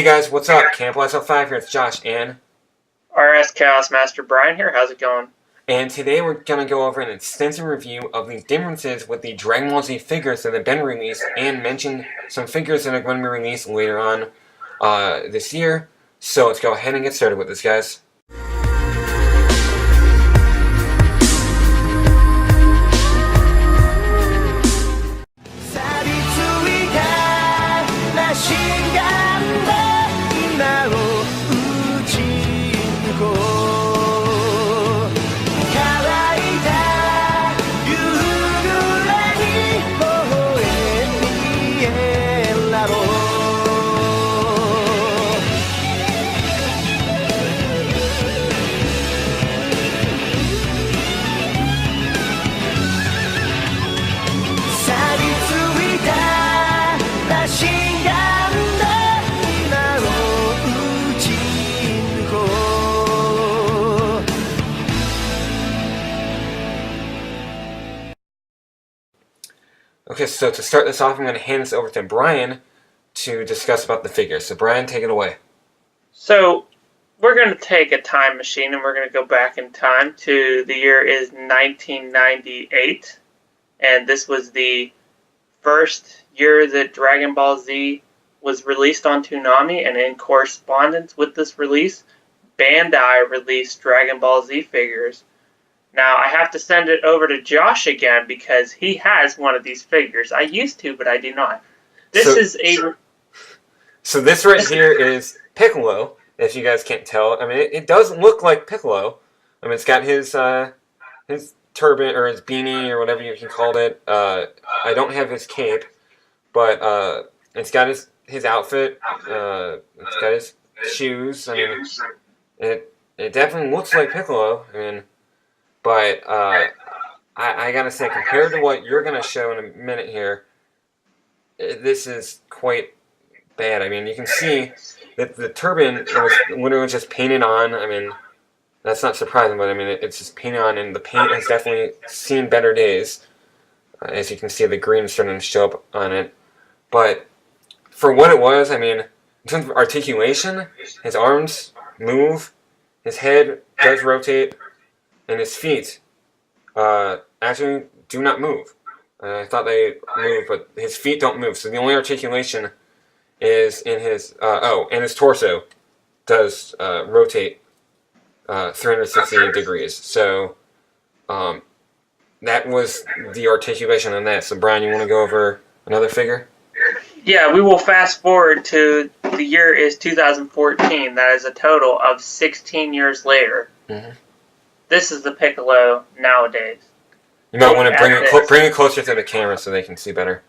Hey guys, what's up? Camp Lights 5 here, it's Josh and RS Chaos Master Brian here. How's it going? today we're going to go over an extensive review of the differences with the Dragon Ball Z figures that have been released and mention some figures that are going to be released later on this year. So let's go ahead and get started with this, guys. Okay, so to start this off, I'm going to hand this over to Brian to discuss about the figures. So Brian, take it away. So we're going to take a time machine and we're going to go back in time to the year is 1998. And this was the first year that Dragon Ball Z was released on Toonami, and in correspondence with this release, Bandai released Dragon Ball Z figures. Now, I have to send it over to Josh again because he has one of these figures. I used to, but I do not. So this right here is Piccolo, if you guys can't tell. I mean, it does look like Piccolo. I mean, it's got his turban, or his beanie, or whatever you called it. I don't have his cape, but it's got his outfit. It's got his shoes. I mean, it definitely looks like Piccolo. I mean... But I gotta say, compared to what you're gonna show in a minute here, this is quite bad. I mean, you can see that the turban was literally just painted on. I mean, that's not surprising, but I mean, it's just painted on, and the paint has definitely seen better days. As you can see, the green is starting to show up on it. But for what it was, I mean, in terms of articulation, his arms move, his head does rotate, and his feet actually do not move. I thought they moved, but his feet don't move. So the only articulation is in his... and his torso does rotate 360 degrees. So that was the articulation on that. So Brian, you want to go over another figure? Yeah, we will fast forward to the year is 2014. That is a total of 16 years later. Mm-hmm. This is the Piccolo nowadays. You might want to bring it closer to the camera so they can see better.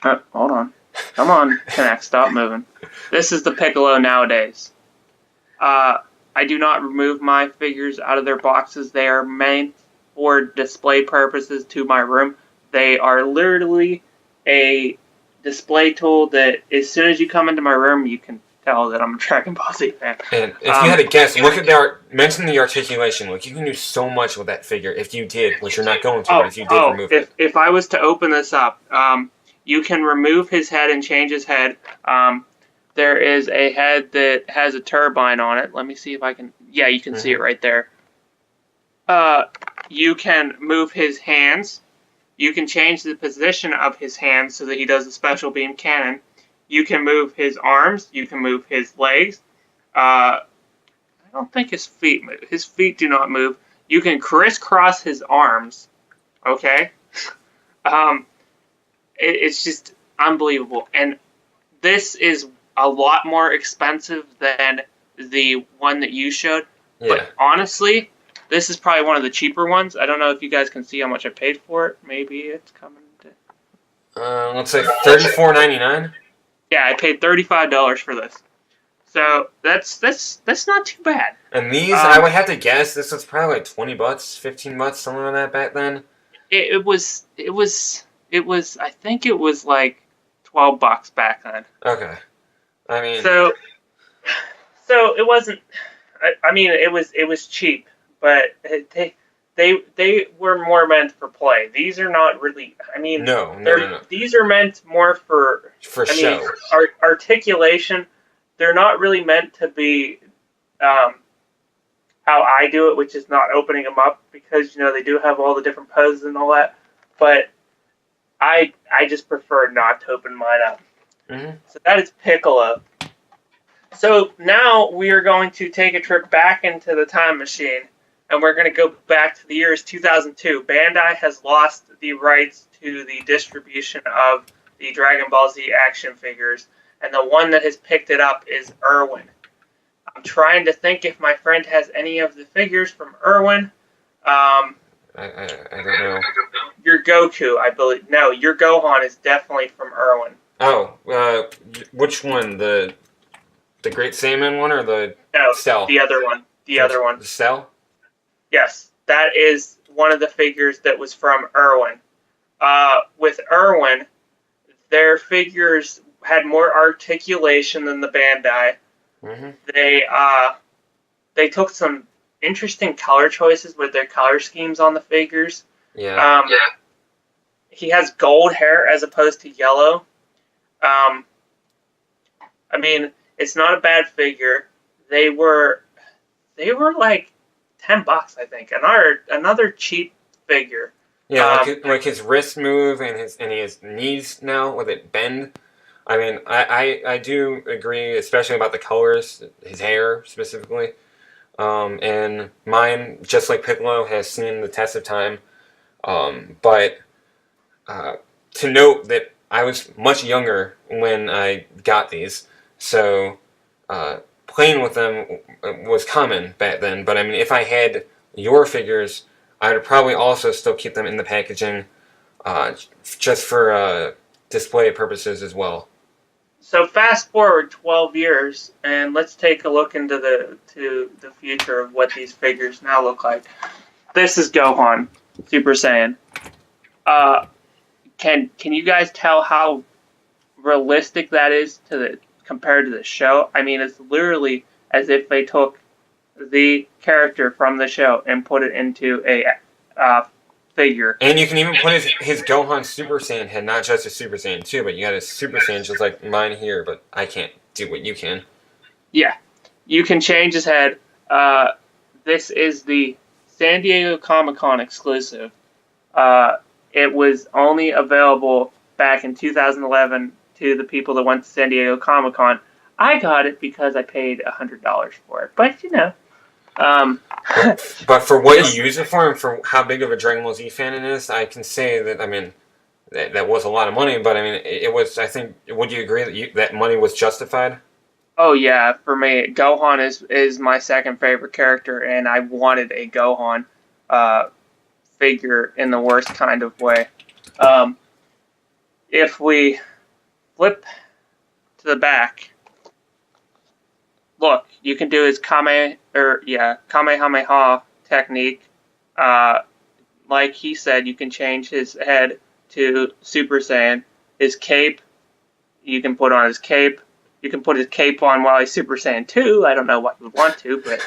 Hold on. Come on, Connect. Stop moving. This is the Piccolo nowadays. I do not remove my figures out of their boxes. They are meant for display purposes to my room. They are literally a display tool that as soon as you come into my room, you can tell that I'm a Dragon Ball Z fan. And if you had to guess, look at mention the articulation. Look, you can do so much with that figure if you did, which you're not going to, but if you did remove it. If I was to open this up, you can remove his head and change his head. There is a head that has a turbine on it. Let me see if I can... Yeah, you can see it right there. You can move his hands. You can change the position of his hands so that he does a special beam cannon. You can move his arms. You can move his legs. I don't think his feet move. His feet do not move. You can crisscross his arms. Okay? It's just unbelievable. And this is a lot more expensive than the one that you showed. Yeah. But honestly, this is probably one of the cheaper ones. I don't know if you guys can see how much I paid for it. Maybe it's coming to... let's say $34.99. Yeah, I paid $35 for this. So that's not too bad. And these, I would have to guess, this was probably like $20, $15, something like that back then. It was. I think it was like $12 back then. Okay, I mean. So it wasn't. I mean, it was cheap, but they were more meant for play. These are not really. I mean, No. These are meant more for show. Articulation. They're not really meant to be how I do it, which is not opening them up because they do have all the different poses and all that. But I just prefer not to open mine up. Mm-hmm. So that is Piccolo. So now we are going to take a trip back into the time machine, and we're going to go back to the years 2002. Bandai has lost the rights to the distribution of the Dragon Ball Z action figures, and the one that has picked it up is Irwin. I'm trying to think if my friend has any of the figures from Irwin. I don't know. Your Goku, I believe. No, your Gohan is definitely from Irwin. Oh, which one? The Great Saiyaman one or the Cell? The other one. The other one. The Cell? Yes, that is one of the figures that was from Irwin. With Irwin, their figures had more articulation than the Bandai. Mm-hmm. They took some interesting color choices with their color schemes on the figures. Yeah. He has gold hair as opposed to yellow. I mean, it's not a bad figure. They were like $10, I think. Another cheap figure. Yeah, like his wrist move and his knees now with it bend. I mean, I do agree, especially about the colors, his hair specifically. And mine, just like Piccolo, has seen the test of time. But to note that I was much younger when I got these, so playing with them was common back then. But I mean, if I had your figures, I would probably also still keep them in the packaging, just for display purposes as well. So fast forward 12 years, and let's take a look into the future of what these figures now look like. This is Gohan, Super Saiyan. Can you guys tell how realistic that is compared to the show? I mean, it's literally as if they took the character from the show and put it into a figure. And you can even put his Gohan Super Saiyan head, not just a Super Saiyan 2, but you got a Super Saiyan just like mine here, but I can't do what you can. Yeah, you can change his head. This is the San Diego Comic-Con exclusive. It was only available back in 2011 to the people that went to San Diego Comic-Con. I got it because I paid $100 for it, but But for what you use it for and for how big of a Dragon Ball Z fan it is, I can say that, I mean, that was a lot of money, but I mean, it was, I think, would you agree that that money was justified? Oh yeah, for me, Gohan is my second favorite character, and I wanted a Gohan figure in the worst kind of way. If we flip to the back, look, you can do his Kamehameha technique. Like he said, you can change his head to Super Saiyan. His cape, you can put on his cape. You can put his cape on while he's Super Saiyan 2. I don't know what you would want to, but